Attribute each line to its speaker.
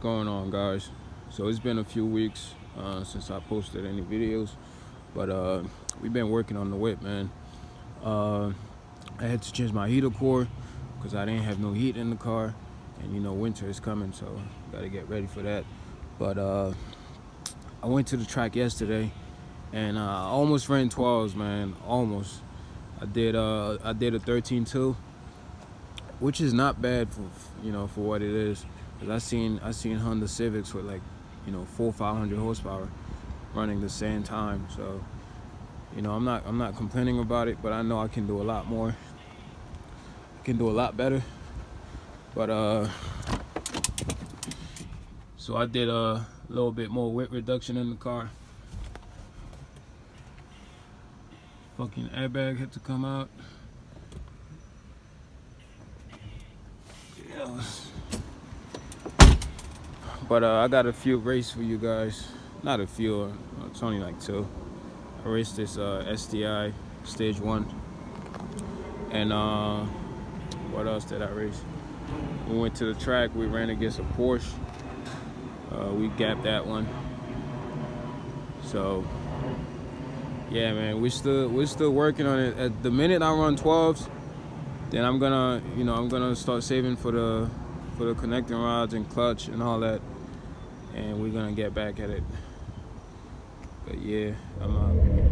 Speaker 1: going on, guys? So it's been a few weeks since I posted any videos, but we've been working on the whip, man. I had to change my heater core because I didn't have no heat in the car, and you know winter is coming, so gotta get ready for that. But I went to the track yesterday and I almost ran 12s, man. Almost. I did a 13.2, which is not bad for what it is. Cause I seen Honda Civics with like 400-500 horsepower running the same time. So I'm not complaining about it, but I know I can do a lot more. I can do a lot better. But so I did a little bit more weight reduction in the car. Fucking airbag had to come out. But I got a few races for you guys. Not a few, it's only like 2. I raced this STI Stage 1. And what else did I race? We went to the track, we ran against a Porsche. We gapped that one. So yeah, man, we're still working on it. At the minute I run 12s, then I'm gonna start saving for the connecting rods and clutch and all that, and we're gonna get back at it. But yeah, I'm out.